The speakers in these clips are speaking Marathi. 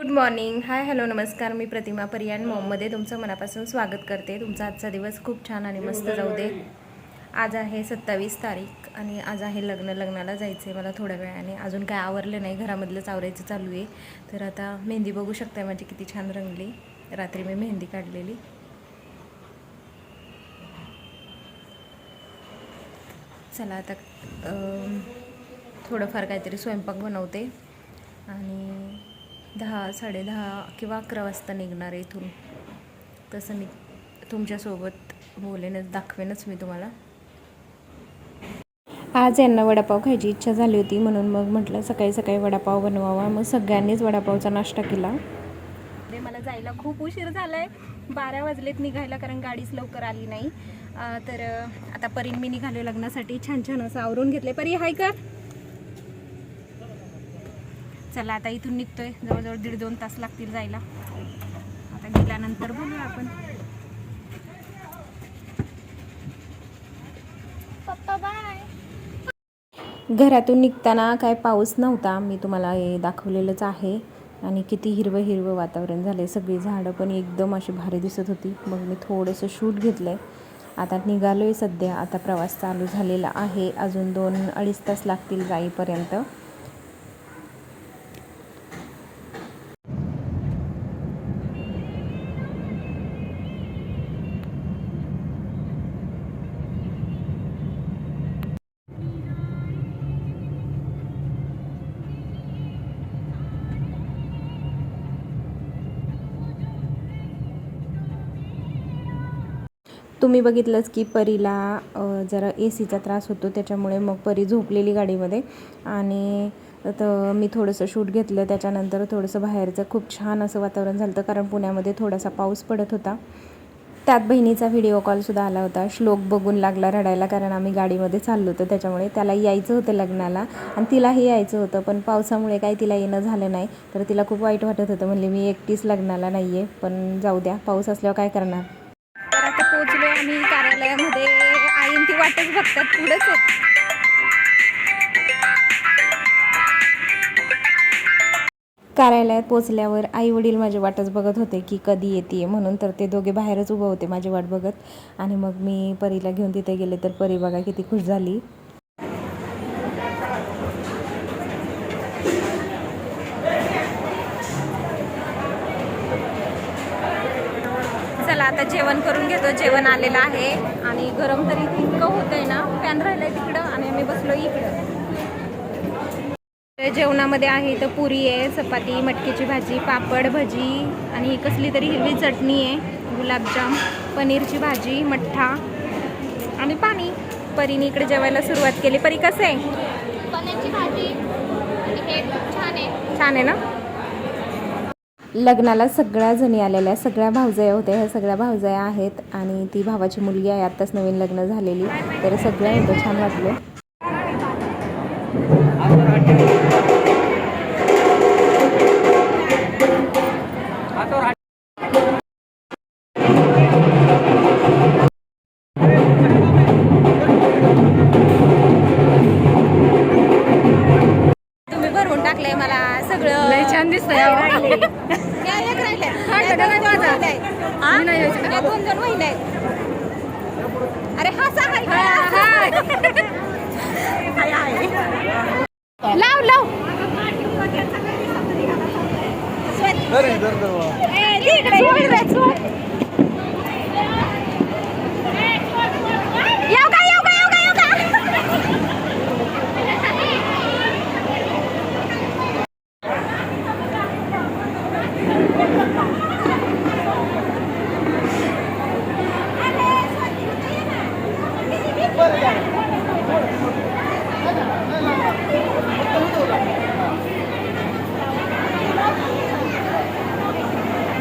Good morning. हाय, हॅलो, नमस्कार. मी प्रतिमा परियान मॉममध्ये तुमचं मनापासून स्वागत करते. तुमचा आजचा दिवस खूप छान आणि मस्त जाऊ दे. आज आहे 27 तारीख आणि आज आहे लग्नाला जायचं आहे मला थोड्या वेळाने. अजून काय आवरलं नाही, घरामधलंच आवरायचं चालू आहे. तर आता मेहंदी बघू शकताय माझी किती छान रंगली. रात्री मी मेहंदी काढलेली. चला आता थोडंफार काहीतरी स्वयंपाक बनवते आणि 10, 10:30 किंवा 11 वाजता निघणार आहे इथून. तसं मी तुमच्यासोबत बोलेनच, दाखवेनच मी तुम्हाला. आज यांना वडापाव खायची इच्छा झाली होती, म्हणून मग म्हटलं सकाळी सकाळी वडापाव बनवावा. मग सगळ्यांनीच वडापावचा नाश्ता केला. मला जायला खूप उशीर झाला आहे, 12 वाजलेत निघायला, कारण गाडीच लवकर आली नाही. तर आता परीन मी निघाले लग्नासाठी. छान छान असं आवरून घेतले. परी हाय का? चला आता इथून निघतोय. जवळजवळ 1.5-2 तास लागतील जायला. आता गेल्यानंतर बोलूया आपण. पप्पा बाय. घरातून निघताना काय पाऊस नव्हता, मी तुम्हाला हे दाखवलेलंच आहे. आणि किती हिरवं हिरवं वातावरण झालं. सगळी झाडं पण एकदम अशी भारी दिसत होती. मग मी थोडंसं शूट घेतलं आहे. आता निघालो आहे सध्या. आता प्रवास चालू झालेला आहे. अजून 2-2.5 तास लागतील जाईपर्यंत. तुम्ही बघितलंच की परीला जरा ACचा त्रास होतो, त्याच्यामुळे मग परी झोपलेली गाडीमध्ये. आणि तर मी थोडंसं शूट घेतलं. त्याच्यानंतर थोडंसं बाहेरचं खूप छान असं वातावरण झालं होतं, कारण पुण्यामध्ये थोडासा पाऊस पडत होता. त्यात बहिणीचा व्हिडिओ कॉलसुद्धा आला होता. श्लोक बघून लागला रडायला, कारण आम्ही गाडीमध्ये चाललो होतो. त्याच्यामुळे त्याला यायचं होतं लग्नाला आणि तिलाही यायचं होतं, पण पावसामुळे काही तिला येणं झालं नाही. तर तिला खूप वाईट वाटत होतं. म्हणले मी एकटीच लग्नाला नाही आहे, पण जाऊ द्या, पाऊस असल्यावर काय करणार. तर आता पोचलो आम्ही कार्यालयामध्ये. आईन ती वाटच बघतात पुढंच आहेत. कार्यालयात पोचल्यावर आई वडील माझी वाटच बघत होते की कधी येते म्हणून. तर ते दोघे बाहेरच उभं होते माझी वाट बघत. आणि मग मी परीला घेऊन तिथे गेले, तर परी बघा किती खुश झाली. चला आता जेवण करून घेतो. जेवण आलेलं आहे आणि गरम तरी इतकं होतंय ना. फॅन राहिलाय तिकडं आणि आम्ही बसलो इकडं. जेवणामध्ये आहे तर पुरी आहे, चपाती, मटकीची भाजी, पापड, भजी आणि कसली तरी हिरवी चटणी आहे, गुलाबजाम, पनीरची भाजी, मठ्ठा आणि पाणी. परीने इकडे जेवायला सुरुवात केली. परी कसं आहे? पनीरची भाजी छान आहे ना. लग्नाला सगळ्या जणी आलेल्या, सगळ्या भावजया होत्या. ह्या सगळ्या भावजया आहेत आणि ती भावाची मुलगी आहे, आत्ताच नवीन लग्न झालेली. तर सगळ्या होतं, छान वाटलं. तुम्ही भरवून टाकलंय मला सगळं. लय छान दिसतंय. 2 महिने. अरे लाव लाव.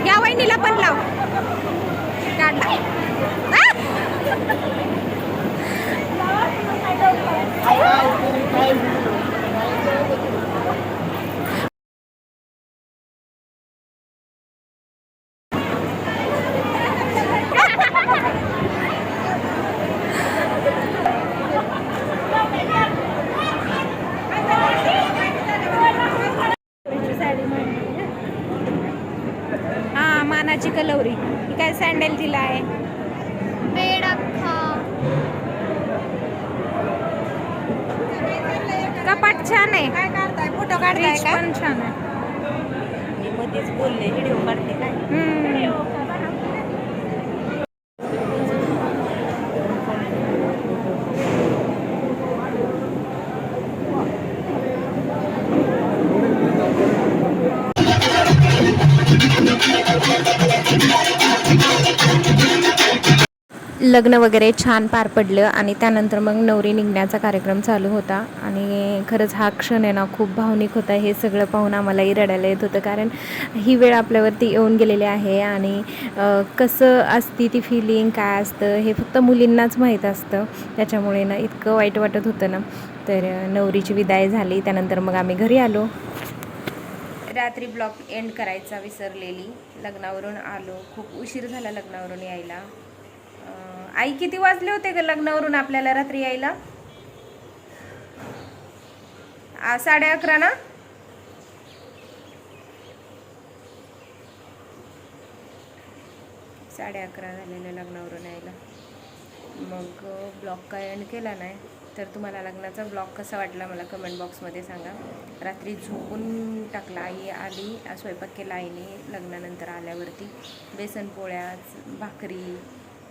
या वहिनीला पण लाव. काढला. लग्नाची कलवरी. ही काय सँडल दिला आहे. बेड अख्खा. कपाट छान आहे. काय काढताय? फोटो काढताय फ्रीज का? पण छान आहे. मी मध्येच बोलले व्हिडिओ काढते काय? लग्न वगैरे छान पार पडलं आणि त्यानंतर मग नवरी निघण्याचा कार्यक्रम चालू होता. आणि खरंच हा क्षण आहे ना खूप भावनिक होता. हे सगळं पाहून आम्हालाही रडायला येत होतं, कारण ही वेळ आपल्यावरती येऊन गेलेली आहे. आणि कसं असती ती फिलिंग, काय असतं हे फक्त मुलींनाच माहीत असतं. त्याच्यामुळे ना इतकं वाईट वाटत होतं ना. तर नवरीची विदाई झाली, त्यानंतर मग आम्ही घरी आलो. रात्री ब्लॉग एंड करायचा विसरलेली. लग्नावरून आलो, खूप उशीर झाला लग्नावरून यायला. आई किती वाजले होते ग लग्नावरून आपल्याला रात्री यायला? 11:30 ना. साडे 11 झालेलं लग्नावरून यायला. मग ब्लॉग काय एंड केला नाही. तर तुम्हाला लग्नाचा ब्लॉग कसा वाटला मला कमेंट बॉक्समध्ये सांगा. रात्री झोपून टाकला. आई आली, स्वयंपाक केला आईने लग्नानंतर आल्यावरती. बेसन पोळ्या, भाकरी,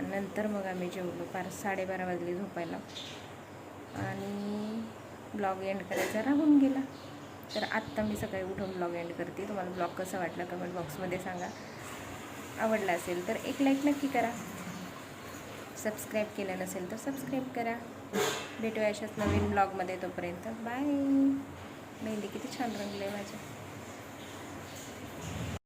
नंतर मग आम्ही जेवलो. 12:30 वाजले झोपायला आणि ब्लॉग एंड करायचा राहून गेला. तर आत्ता मी सकाळी उठून ब्लॉग एंड करते. तुम्हाला ब्लॉग कसा वाटला कमेंट बॉक्समध्ये सांगा. आवडला असेल तर एक लाईक नक्की करा. सबस्क्राईब केलं नसेल तर सबस्क्राईब करा. भेटूया अशाच नवीन ब्लॉगमध्ये. तोपर्यंत बाय. मेहंदी किती छान रंगले माझ्या.